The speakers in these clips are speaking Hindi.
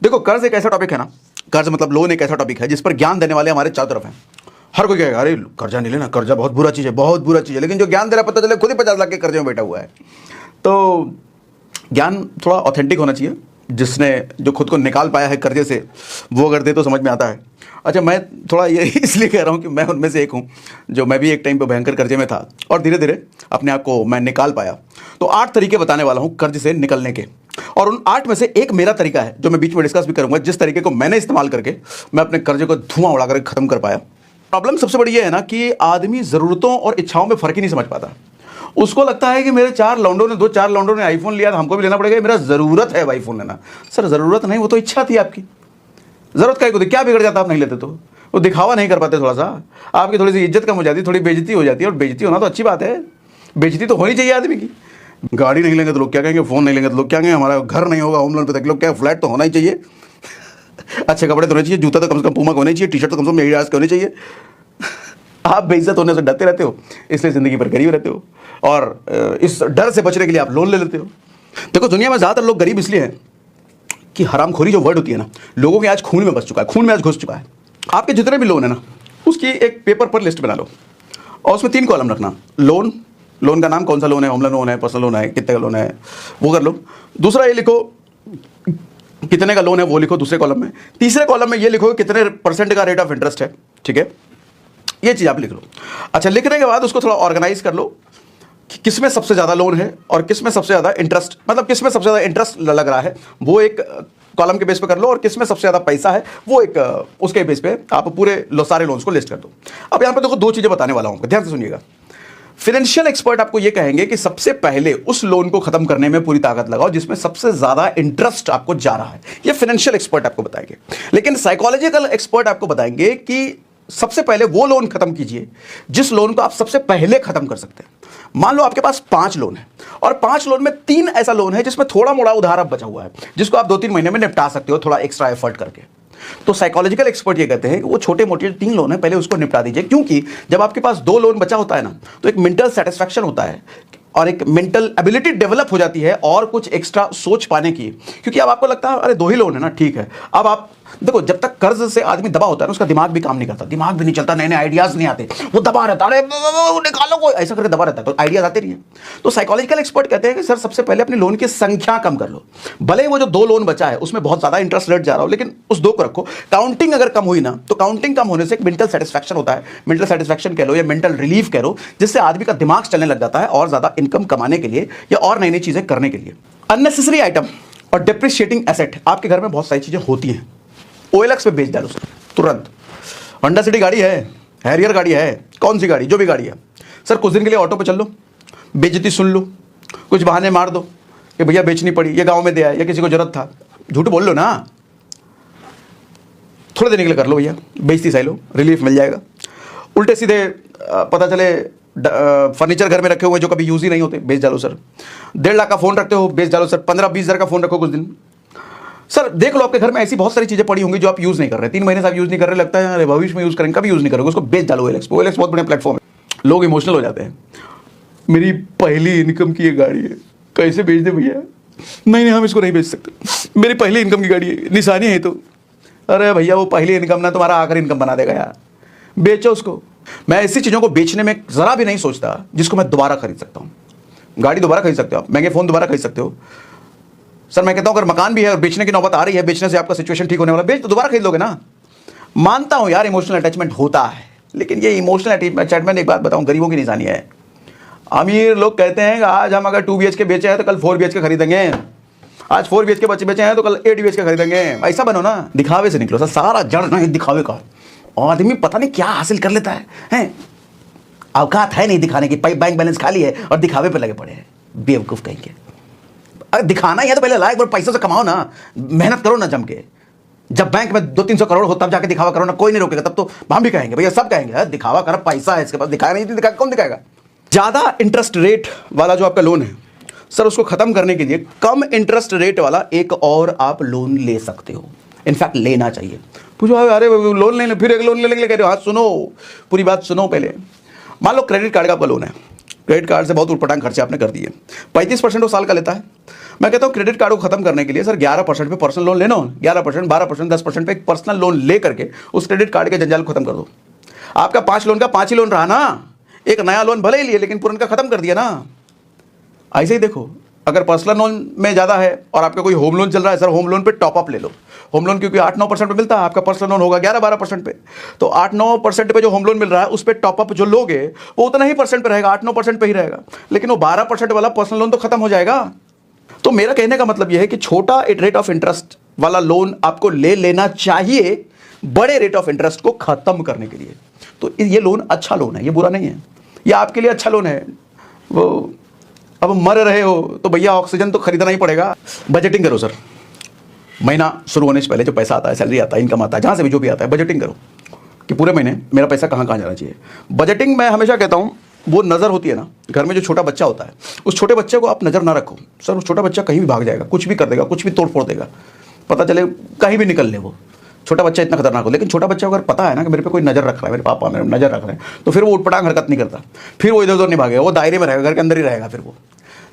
देखो कर्ज एक ऐसा टॉपिक है ना, कर्ज मतलब लोन एक ऐसा टॉपिक है जिस पर ज्ञान देने वाले हमारे चारों तरफ हैं। हर कोई कहेगा अरे कर्जा नहीं लेना, कर्जा बहुत बुरा चीज़ है, बहुत बुरा चीज़ है, लेकिन जो ज्ञान दे रहा है पता चले खुद ही 50 लाख के कर्जे में बैठा हुआ है। तो ज्ञान थोड़ा ऑथेंटिक होना चाहिए, जिसने जो खुद को निकाल पाया है कर्जे से वो अगर दे तो समझ में आता है। अच्छा, मैं थोड़ा ये इसलिए कह रहा हूँ कि मैं उनमें से एक हूँ जो मैं भी एक टाइम पे भयंकर कर्जे में था और धीरे धीरे अपने आप को मैं निकाल पाया। तो 8 तरीके बताने वाला हूँ कर्ज से निकलने के, और उन 8 में से एक मेरा तरीका है जो मैं बीच में डिस्कस भी करूँगा, जिस तरीके को मैंने इस्तेमाल करके मैं अपने कर्जे को धुआं उड़ा कर ख़त्म कर पाया। प्रॉब्लम सबसे बड़ी ये है ना कि आदमी ज़रूरतों और इच्छाओं में फ़र्क ही नहीं समझ पाता। उसको लगता है कि मेरे 4 लौंडों ने आईफोन लिया तो हमको भी लेना पड़ेगा, मेरा ज़रूरत है आईफोन लेना। सर ज़रूरत नहीं, वो तो इच्छा थी आपकी। ज़रूरत का ही क्या बिगड़ जाता आप नहीं लेते तो? वो दिखावा नहीं कर पाते, थोड़ा सा आपकी थोड़ी सी इज्जत कम हो जाती है, थोड़ी बेइज्जती हो जाती है, और बेइज्जती होना तो अच्छी बात है, बेइज्जती तो होनी चाहिए आदमी की। गाड़ी नहीं लेंगे तो लोग क्या कहेंगे, फ़ोन नहीं लेंगे तो लोग क्या कहेंगे, हमारा घर नहीं होगा होम लोन पे तक लोग क्या, फ्लैट तो होना ही चाहिए, अच्छे कपड़े तो होने चाहिए, जूता तो कम से कम पूमा का होना चाहिए, टी शर्ट तो कम से कम एडिडास के होने चाहिए। आप बेइज्जत होने से डरते रहते हो, इसलिए ज़िंदगी पर गरीब रहते हो, और इस डर से बचने के लिए आप लोन ले लेते हो। देखो दुनिया में ज़्यादातर लोग गरीब इसलिए हैं कि हरामखोरी जो वर्ड होती है ना, लोगों के आज खून में बस चुका है, खून में आज घुस चुका है। आपके जितने भी लोन है ना, उसकी एक पेपर पर लिस्ट बना लो और उसमें 3 कॉलम रखना। लोन का नाम, कौन सा लोन है, होम लोन है, पर्सनल लोन है, कितने का लोन है, वो कर लो। दूसरा ये लिखो कितने का लोन है, वो लिखो दूसरे कॉलम में। तीसरे कॉलम में ये लिखो कितने % का रेट ऑफ इंटरेस्ट है, ठीक है, ये चीज़ आप लिख लो। अच्छा, लिखने के बाद उसको थोड़ा ऑर्गेनाइज कर लो कि किस में सबसे ज़्यादा लोन है और किस में सबसे ज़्यादा इंटरेस्ट, मतलब किस में सबसे ज़्यादा इंटरेस्ट लग रहा है, वो एक कॉलम के बेस पे कर लो, और किस में सबसे ज़्यादा पैसा है वो एक उसके बेस पे आप पूरे सारे लोन्स को लिस्ट कर दो। अब यहाँ पे देखो 2 चीज़ें बताने वाला हूँ, ध्यान से सुनिएगा। फाइनेंशियल एक्सपर्ट आपको ये कहेंगे कि सबसे पहले उस लोन को खत्म करने में पूरी ताकत लगाओ जिसमें सबसे ज़्यादा इंटरेस्ट आपको जा रहा है, ये फाइनेंशियल एक्सपर्ट आपको बताएंगे। लेकिन साइकोलॉजिकल एक्सपर्ट आपको बताएंगे कि सबसे पहले वो लोन खत्म कीजिए जिस लोन को आप सबसे पहले खत्म कर सकते हैं। मान लो आपके पास 5 लोन है और 5 लोन में 3 ऐसा लोन है जिसमें थोड़ा मोड़ा उधार अब बचा हुआ है, जिसको आप 2-3 महीने में निपटा सकते हो थोड़ा एक्स्ट्रा एफर्ट करके। तो साइकोलॉजिकल एक्सपर्ट ये कहते हैं कि वो छोटे मोटे 3 लोन है पहले उसको निपटा दीजिए, क्योंकि जब आपके पास 2 लोन बचा होता है ना, तो एक मेंटल सेटिस्फैक्शन होता है और एक मेंटल एबिलिटी डेवलप हो जाती है और कुछ एक्स्ट्रा सोच पाने की, क्योंकि अब आपको लगता है अरे 2 ही लोन है ना, ठीक है। अब आप देखो, जब तक कर्ज से आदमी दबा होता है ना, उसका दिमाग भी काम नहीं करता, दिमाग भी नहीं चलता, नए नए आइडियाज नहीं आते, वो दबा रहता है, अरे निकालो कोई, ऐसा करके दबा रहता है, तो आइडियाज आते नहीं है। तो साइकोलॉजिकल एक्सपर्ट कहते हैं कि सर सबसे पहले अपनी लोन की संख्या कम कर लो। भले ही वो जो 2 लोन बचा है उसमें बहुत ज्यादा इंटरेस्ट रेट जा रहा हो, लेकिन उस 2 को रखो। काउंटिंग अगर कम हुई ना, तो काउंटिंग कम होने से एक मेंटल सेटिस्फैक्शन होता है, मेंटल सेटिस्फैक्शन कह लो या मेंटल रिलीफ कह लो, जिससे आदमी का दिमाग चलने लग जाता है और ज्यादा इनकम कमाने के लिए या और नई नई चीजें करने के लिए। अननेसेसरी आइटम और डेप्रिशिएटिंग एसेट, आपके घर में बहुत सारी चीजें होती हैं, OLX पे बेच डालो उसको तुरंत। होंडा सिटी गाड़ी है, हैरियर गाड़ी है, कौन सी गाड़ी, जो भी गाड़ी है, सर कुछ दिन के लिए ऑटो पे चल लो, बेइज्जती सुन लो, कुछ बहाने मार दो कि भैया बेचनी पड़ी, ये गांव में दे आए या किसी को जरूरत था, झूठ बोल लो ना, थोड़े दिन के लिए कर लो भैया, बेइज्जती सह लो, रिलीफ मिल जाएगा। उल्टे सीधे पता चले फर्नीचर घर में रखे हुए जो कभी यूज ही नहीं होते, बेच डालो सर। 1.5 लाख का फोन रखते हो, बेच डालो सर। 15-20 हज़ार का फोन रखो कुछ दिन। सर देख लो आपके घर में ऐसी बहुत सारी चीजें पड़ी होंगी जो आप यूज नहीं कर रहे, 3 महीने से आप यूज नहीं कर रहे, लगता है अरे भविष्य में यूज करेंगे, कभी यूज नहीं करोगे, उसको बेच डालो OLX पे। OLX बहुत बड़ा प्लेटफॉर्म है। लोग इमोशनल हो जाते हैं, मेरी पहली इनकम की ये गाड़ी है, कैसे बेच दे भैया, नहीं हम इसको नहीं बेच सकते, मेरी पहली इनकम की गाड़ी है, निशानी है तो। अरे भैया वो पहली इनकम ना तुम्हारा आखिरी इनकम बना देगा यार, बेचो उसको। मैं ऐसी चीज़ों को बेचने में ज़रा भी नहीं सोचता जिसको मैं दोबारा खरीद सकता हूँ। गाड़ी दोबारा खरीद सकते हो आप, महंगे फ़ोन दोबारा खरीद सकते हो। सर मैं कहता हूँ अगर मकान भी है और बेचने की नौबत आ रही है, बेचने से आपका सिचुएशन ठीक होने वाला, बेच तो दोबारा खरीद लोगे ना। मानता हूँ यार इमोशनल अटैचमेंट होता है, लेकिन ये इमोशनल अटैचमेंट एक बात बताऊँ, गरीबों की निशानी है। अमीर लोग कहते हैं कि आज हम अगर 2 BHK बेचे हैं तो कल 4 BHK खरीदेंगे, आज 4 BHK बेचे हैं तो कल 8 BHK खरीदेंगे। ऐसा बनो ना, दिखावे से निकलो सर, सारा जड़ ना दिखावे का। आदमी पता नहीं क्या हासिल कर लेता है, औकात है नहीं दिखाने की, बैंक बैलेंस खाली है और दिखावे पे लगे पड़े हैं, बेवकूफ़ कहेंगे। अरे दिखाना ही है तो पहले लायक पैसों से कमाओ ना, मेहनत करो ना जम के। जब बैंक में 200-300 करोड़ हो तब जाके दिखावा करो ना, कोई नहीं रोकेगा, तब तो हम भी कहेंगे भैया, सब कहेंगे दिखावा कर, पैसा है इसके पास, दिखाया नहीं दिखा, कौन दिखाएगा। ज़्यादा इंटरेस्ट रेट वाला जो आपका लोन है सर, उसको खत्म करने के लिए कम इंटरेस्ट रेट वाला एक और आप लोन ले सकते हो, इनफैक्ट लेना चाहिए। पूछो अरे लोन लेने, फिर एक लोन लेने के लिए कह रहे हो, हाँ सुनो पूरी बात सुनो पहले। मान लो क्रेडिट कार्ड का आपका लोन है, क्रेडिट कार्ड से बहुत उटपटांग खर्चे आपने कर दिए। 35% वो साल का लेता है। मैं कहता हूँ क्रेडिट कार्ड को खत्म करने के लिए सर 11% पे पर्सनल लोन लेना हो, 11%, 12%, 10% पे एक पर्सनल लोन ले करके उस क्रेडिट कार्ड के जंजाल को खत्म कर दो। आपका 5 लोन का 5 ही लोन रहा ना, एक नया लोन भले ही लिए लेकिन पुराना का खत्म कर दिया ना। ऐसे ही देखो, अगर पर्सनल लोन में ज़्यादा है और आपका कोई होम लोन चल रहा है, सर होम लोन पे टॉप अप ले लो। होम लोन क्योंकि 8-9% पे मिलता है, आपका पर्सनल लोन होगा 11-12% पे, तो 8-9% पे जो होम लोन मिल रहा है उस पर टॉप अप जो लोगे वो उतना ही परसेंट पे रहेगा, 8-9% पे ही रहेगा, लेकिन वो 12% वाला पर्सनल लोन तो खत्म हो जाएगा। तो मेरा कहने का मतलब यह है कि छोटा रेट ऑफ इंटरेस्ट वाला लोन आपको ले लेना चाहिए बड़े रेट ऑफ इंटरेस्ट को खत्म करने के लिए। तो ये लोन अच्छा लोन है, ये बुरा नहीं है, ये आपके लिए अच्छा लोन है। वो अब मर रहे हो तो भैया ऑक्सीजन तो खरीदना ही पड़ेगा। बजटिंग करो सर, महीना शुरू होने से पहले जो पैसा आता है, सैलरी आता है, इनकम आता है, जहाँ से भी जो भी आता है, बजटिंग करो कि पूरे महीने मेरा पैसा कहाँ कहाँ जाना चाहिए। बजटिंग मैं हमेशा कहता हूँ वो नज़र होती है ना, घर में जो छोटा बच्चा होता है उस छोटे बच्चे को आप नज़र ना रखो। सर उस छोटा बच्चा कहीं भी भाग जाएगा, कुछ भी कर देगा, कुछ भी तोड़ फोड़ देगा, पता चले कहीं भी निकल ले वो छोटा बच्चा इतना खतरनाक हो। लेकिन छोटा बच्चा अगर पता है ना कि मेरे पे कोई नज़र रख रहा है, मेरे पापा मेरे नज़र रख रहे हैं, तो फिर वो उठपटांग हरकत नहीं करता, फिर वो इधर उधर नहीं भागेगा, वो दायरे में रहेगा, घर के अंदर ही रहेगा। फिर वो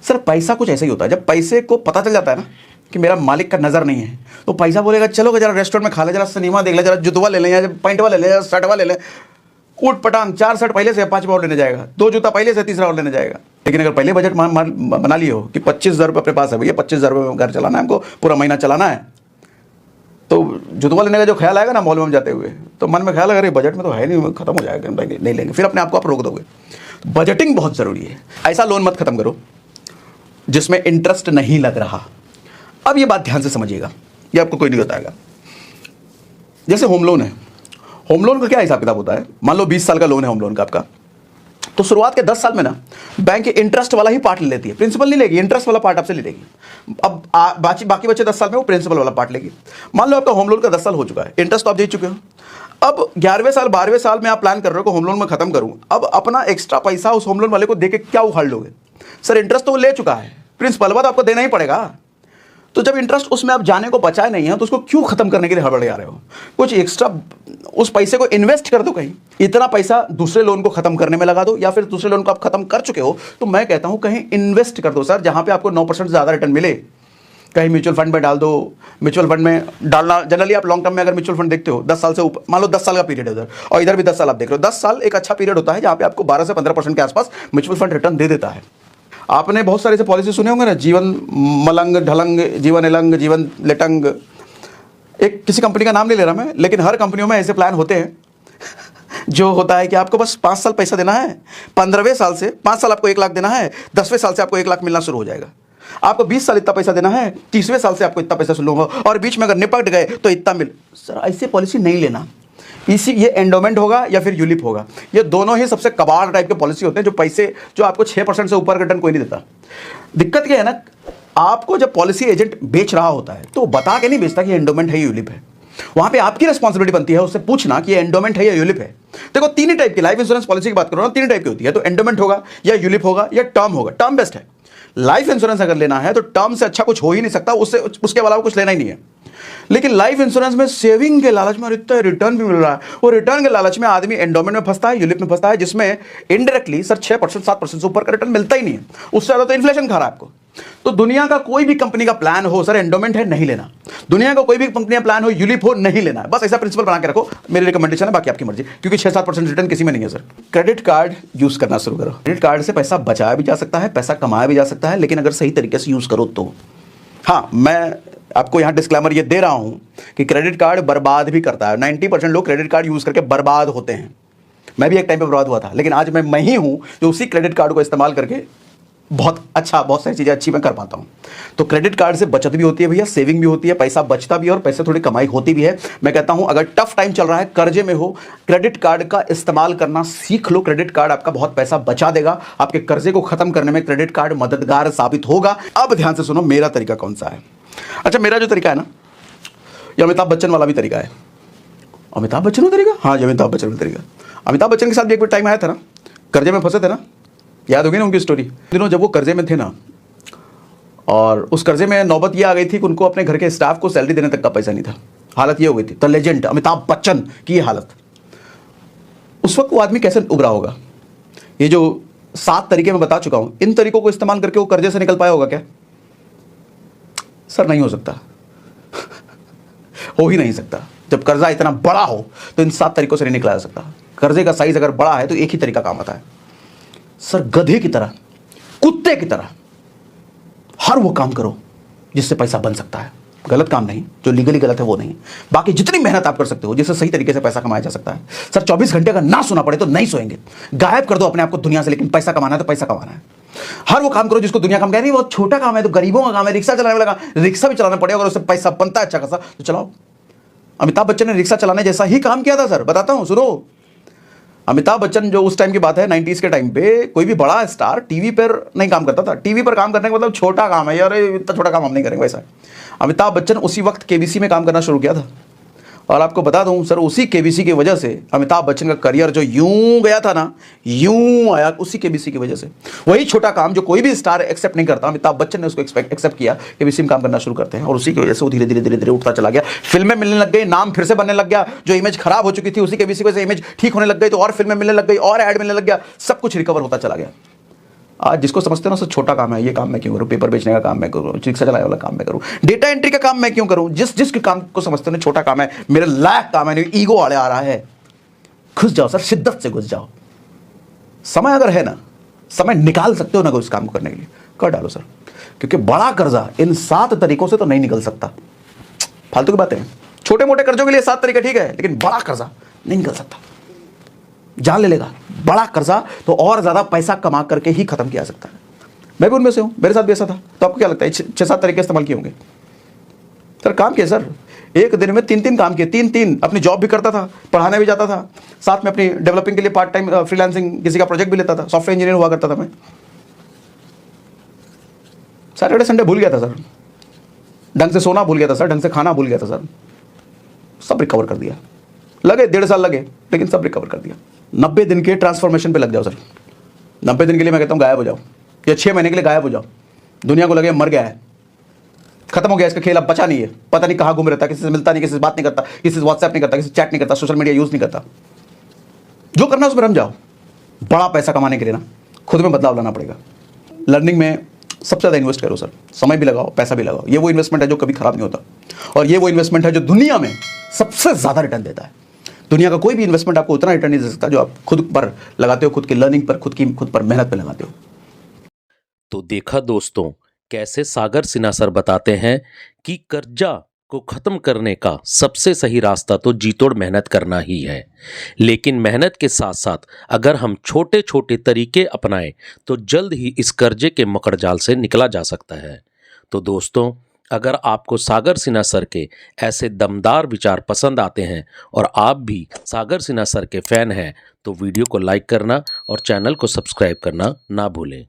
सर पैसा कुछ ऐसा ही होता है, जब पैसे को पता चल जाता है ना कि मेरा मालिक का नज़र नहीं है, तो पैसा बोलेगा चलो जरा रेस्टोरेंट में खा ले, जरा सिनेमा देख ले, जरा जुतवा ले लें, या पैंटवा ले लें, जरा शर्टवा ले लें। उठ पटांग 4 शर्ट पहले से 5 और लेने जाएगा, 2 जूता पहले से 3रा और लेने जाएगा। लेकिन अगर पहले बजट बना लिए हो कि 25,000 रुपये अपने पास है, भैया 25,000 रुपये में घर चलाना है हमको, पूरा महीना चलाना है, तो जुतवा लेने का जो ख्याल आएगा ना मॉल में जाते हुए, तो मन में ख्याल अगर बजट में तो है नहीं, खत्म हो जाएगा, नहीं लेंगे, फिर अपने आप को आप रोक दोगे। तो बजटिंग बहुत ज़रूरी है। ऐसा लोन मत खत्म करो जिसमें इंटरेस्ट नहीं लग रहा। अब ये बात ध्यान से समझिएगा, ये आपको कोई नहीं बताएगा। जैसे होम लोन है, होम लोन का क्या हिसाब किताब होता है, मान लो 20 साल का लोन है होम लोन का आपका, तो शुरुआत के 10 साल में ना बैंक इंटरेस्ट वाला ही पार्ट ले लेती है, प्रिंसिपल नहीं लेगी, इंटरेस्ट वाला पार्ट आपसे ले लेगी। अब बाकी बचे 10 साल में वो प्रिंसिपल वाला पार्ट लेगी। मान लो आपका होम लोन का 10 साल हो चुका है, इंटरेस्ट तो आप दे चुके हो, अब 11वें साल 12वें साल में आप प्लान कर रहे हो कि होम लोन में खत्म करूं, अब अपना एक्स्ट्रा पैसा उस होम लोन वाले को देके क्या उखाड़ लोगे? सर इंटरेस्ट तो वो ले चुका है, प्रिंसिपल तो आपको देना ही पड़ेगा। तो जब इंटरेस्ट उसमें आप जाने को बचाए नहीं है तो उसको क्यों खत्म करने के लिए हड़बड़े आ रहे हो? कुछ एक्स्ट्रा उस पैसे को इन्वेस्ट कर दो कहीं, इतना पैसा दूसरे लोन को खत्म करने में लगा दो, या फिर दूसरे लोन को आप खत्म कर चुके हो तो मैं कहता हूं कहीं इन्वेस्ट कर दो सर, जहां पे आपको 9% ज्यादा रिटर्न मिले। कहीं म्यूचुअल फंड में डाल दो। म्यूचुअल फंड में डालना जनरली आप लॉन्ग टर्म में अगर म्यूचुअल फंड देखते हो 10 साल से ऊपर, मान लो 10 साल का पीरियड है उधर, और इधर भी 10 साल आप देख रहे हो, 10 साल एक अच्छा पीरियड होता है जहां पे आपको 12 से 15% के आसपास म्यूचुअल फंड रिटर्न दे देता है। आपने बहुत सारे ऐसे पॉलिसी सुने होंगे ना, जीवन मलंग ढलंग, जीवन एलंग, जीवन लेटंग, एक किसी कंपनी का नाम नहीं ले रहा मैं, लेकिन हर कंपनियों में ऐसे प्लान होते हैं जो होता है कि आपको बस 5 साल पैसा देना है, 15वें साल से 5 साल आपको 1 लाख देना है, 10वें साल से आपको 1 लाख मिलना शुरू हो जाएगा। आपको 20 साल इतना पैसा देना है, 30वें साल से आपको इतना पैसा शुरू होगा, और बीच में अगर निपट गए तो इतना मिल। सर ऐसे पॉलिसी नहीं लेना, इसी ये एंडोमेंट होगा या फिर यूलिप होगा, ये दोनों ही सबसे कबाड़ टाइप के पॉलिसी होते हैं जो पैसे जो आपको 6% से ऊपर रिटर्न कोई नहीं देता। दिक्कत क्या है ना, आपको जब पॉलिसी एजेंट बेच रहा होता है तो बता के नहीं बेचता कि एंडोमेंट है यूलिप है, वहां पे आपकी रिस्पॉन्सिबिलिटी बनती है उससे पूछना कि ये एंडोमेंट है या यूलिप है। देखो 3 ही टाइप की लाइफ इंश्योरेंस पॉलिसी की बात करो ना, 3 टाइप की होती है, तो एंडोमेंट होगा या यूलिप होगा या टर्म होगा। टर्म बेस्ट है, लाइफ इंश्योरेंस अगर लेना है तो टर्म से अच्छा कुछ हो ही नहीं सकता, उससे उसके अलावा कुछ लेना ही नहीं है। लेकिन लाइफ इंश्योरेंस में सेविंग के लालच में इतना रिटर्न भी मिल रहा है, और रिटर्न के लालच में आदमी एंडोमेंट में फंसता है, यूलिप में फंसता है, जिसमें इनडायरेक्टली सर 6% 7% से ऊपर का रिटर्न मिलता ही नहीं है, उससे ज्यादा तो इन्फ्लेशन खा रहा है आपको। तो दुनिया का कोई भी कंपनी का प्लान हो सर एंडोमेंट है नहीं लेना, दुनिया का कोई भी कंपनी का प्लान हो यूलिप हो नहीं लेना है, बस ऐसा प्रिंसिपल बना के रखो। मेरी रिकमेंडेशन है, बाकी आपकी मर्जी, क्योंकि 6-7% रिटर्न किसी में नहीं है सर। क्रेडिट कार्ड यूज करना शुरू करो। क्रेडिट कार्ड से पैसा बचाया भी जा सकता है, पैसा कमाया भी जा सकता है, लेकिन अगर सही तरीके से यूज करो तो। हाँ, मैं आपको यहाँ डिस्क्लेमर ये दे रहा हूं कि क्रेडिट कार्ड बर्बाद भी करता है। 90% लोग क्रेडिट कार्ड यूज करके बर्बाद होते हैं। मैं भी एक टाइम पे बर्बाद हुआ था, लेकिन आज मैं ही हूं जो उसी क्रेडिट कार्ड को इस्तेमाल करके बहुत सारी चीज़ें अच्छी मैं कर पाता हूं। तो क्रेडिट कार्ड से बचत भी होती है भैया, सेविंग भी होती है, पैसा बचता भी है और पैसे थोड़ी कमाई होती भी है। मैं कहता हूं अगर टफ टाइम चल रहा है, कर्जे में हो, क्रेडिट कार्ड का इस्तेमाल करना सीख लो। क्रेडिट कार्ड आपका बहुत पैसा बचा देगा, आपके कर्जे को खत्म करने में क्रेडिट कार्ड मददगार साबित होगा। अब ध्यान से सुनो मेरा तरीका कौन सा है। अच्छा, मेरा जो तरीका है ना, ये अमिताभ बच्चन वाला भी तरीका है। अमिताभ बच्चन का तरीका? हाँ, ये अमिताभ बच्चन का तरीका। अमिताभ बच्चन के साथ भी एक बार टाइम आया था ना, कर्जे में फंसे थे ना, याद होगी ना उनकी स्टोरी। दिनों जब वो कर्जे में थे ना, और उस कर्जे में नौबत ये आ गई थी कि उनको अपने घर के स्टाफ को सैलरी देने तक का पैसा नहीं था। हालत ये हो गई थी, द लेजेंड अमिताभ बच्चन की ये हालत। उस वक्त वो आदमी कैसे उभरा होगा? ये जो 7 तरीके मैं बता चुका हूं, इन तरीकों को इस्तेमाल करके वो कर्जे से निकल पाया होगा क्या? सर नहीं हो सकता। हो ही नहीं सकता। जब कर्जा इतना बड़ा हो तो इन 7 तरीकों से नहीं निकला जा सकता। कर्जे का साइज अगर बड़ा है तो एक ही तरीका काम आता है सर, गधे की तरह, कुत्ते की तरह हर वो काम करो जिससे पैसा बन सकता है। गलत काम नहीं, जो लीगली गलत है वो नहीं। बाकी जितनी मेहनत आप कर सकते हो जिससे सही तरीके से पैसा कमाया जा सकता है। सर 24 घंटे अगर ना सोना पड़े तो नहीं सोएंगे, गायब कर दो अपने आप को दुनिया से, लेकिन पैसा कमाना है तो पैसा कमाना है। हर वो काम करो जिसको दुनिया काम कह रही है बहुत छोटा काम है, तो गरीबों का काम है, रिक्शा चलाने वाला काम, रिक्शा भी चलाना पड़ेगा, अगर उससे पैसा बनता है अच्छा खासा तो चलाओ। अमिताभ बच्चन ने रिक्शा चलाने जैसा ही काम किया था सर, बताता हूं सुनो। अमिताभ बच्चन जो उस टाइम की बात है 90s के टाइम पे, कोई भी बड़ा स्टार टीवी पर नहीं काम करता था। टीवी पर काम करने का मतलब छोटा काम है यार, इतना छोटा काम हम नहीं करेंगे वैसा। अमिताभ बच्चन उसी वक्त केबीसी में काम करना शुरू किया था। और आपको बता दूं सर, उसी केबीसी की वजह से अमिताभ बच्चन का करियर जो यूं गया था ना, यूं आया उसी केबीसी की वजह से। वही छोटा काम जो कोई भी स्टार एक्सेप्ट नहीं करता, अमिताभ बच्चन ने उसको एक्सेप्ट किया, केबीसी में काम करना शुरू करते हैं, और उसी की वजह से वो धीरे धीरे धीरे धीरे उठता चला गया। फिल्में मिलने लग गई, नाम फिर से बनने लग गया, जो इमेज खराब हो चुकी थी उसी केबीसी की वजह से इमेज ठीक होने लग गई, तो और फिल्में मिलने लग गई, और ऐड मिलने लग गया, सब कुछ रिकवर होता चला गया। आज जिसको समझते हो ना सर छोटा काम है, ये काम मैं क्यों करूं, पेपर बेचने का काम मैं करूं, रिक्शा चलाने वाला काम मैं करूं, डेटा एंट्री का काम मैं क्यों करूं, जिस काम को समझते हो छोटा काम है, मेरे लायक काम है, ईगो आड़े आ रहा है, घुस जाओ सर, शिद्दत से घुस जाओ। समय अगर है ना, समय निकाल सकते हो ना उस काम को करने के लिए, कर डालो सर। क्योंकि बड़ा कर्जा इन 7 तरीकों से तो नहीं निकल सकता। फालतू की बातें हैं। छोटे मोटे कर्जों के लिए 7 तरीके ठीक है, लेकिन बड़ा कर्जा नहीं निकल सकता, जान ले लेगा। बड़ा कर्जा तो और ज्यादा पैसा कमा करके ही खत्म किया जा सकता है। मैं भी उनमें से हूं, मेरे साथ भी ऐसा था। तो आपको क्या लगता है 6-7 तरीके इस्तेमाल किए होंगे? सर काम किया सर, एक दिन में 3-3 काम किए, 3-3। अपनी जॉब भी करता था, पढ़ाने भी जाता था, साथ में अपनी डेवलपिंग के लिए पार्ट टाइम फ्रीलांसिंग किसी का प्रोजेक्ट भी लेता था। सॉफ्टवेयर इंजीनियर हुआ करता था मैं। सैटरडे संडे भूल गया था सर, ढंग से सोना भूल गया था सर, ढंग से खाना भूल गया था सर। सब रिकवर कर दिया, लगे 1.5 साल लगे, लेकिन सब रिकवर कर दिया। 90 दिन के ट्रांसफॉर्मेशन पे लग जाओ सर। 90 दिन के लिए मैं कहता हूँ गायब हो जाओ, या 6 महीने के लिए गायब हो जाओ। दुनिया को लगे मर गया है, खत्म हो गया इसका खेल, अब बचा नहीं है, पता नहीं कहाँ घूम रहता, किसी से मिलता नहीं, किसी से बात नहीं करता, किसी से व्हाट्सएप नहीं करता, किसी से चैट नहीं करता, सोशल मीडिया यूज नहीं करता। जो करना है उसमें रम जाओ। बड़ा पैसा कमाने के लिए ना खुद में बदलाव लाना पड़ेगा। लर्निंग में सबसे ज़्यादा इन्वेस्ट करो सर, समय भी लगाओ, पैसा भी लगाओ। ये वो इन्वेस्टमेंट है जो कभी खराब नहीं होता, और ये वो इन्वेस्टमेंट है जो दुनिया में सबसे ज़्यादा रिटर्न देता है। दुनिया का कोई भी इन्वेस्टमेंट आपको उतना रिटर्न नहीं दे सकता जो आप खुद पर लगाते हो, खुद की लर्निंग पर, खुद पर मेहनत पर लगाते हो। तो देखा दोस्तों, कैसे सागर सिन्हा सर बताते हैं कि कर्जा को खत्म करने का सबसे सही रास्ता तो जी तोड़ मेहनत करना ही है। लेकिन मेहनत के साथ साथ अगर हम छोटे छोटे तरीके अपनाएं तो जल्द ही इस कर्जे के मकड़जाल से निकला जा सकता है। तो दोस्तों, अगर आपको सागर सिन्हा सर के ऐसे दमदार विचार पसंद आते हैं और आप भी सागर सिन्हा सर के फैन हैं तो वीडियो को लाइक करना और चैनल को सब्सक्राइब करना ना भूलें।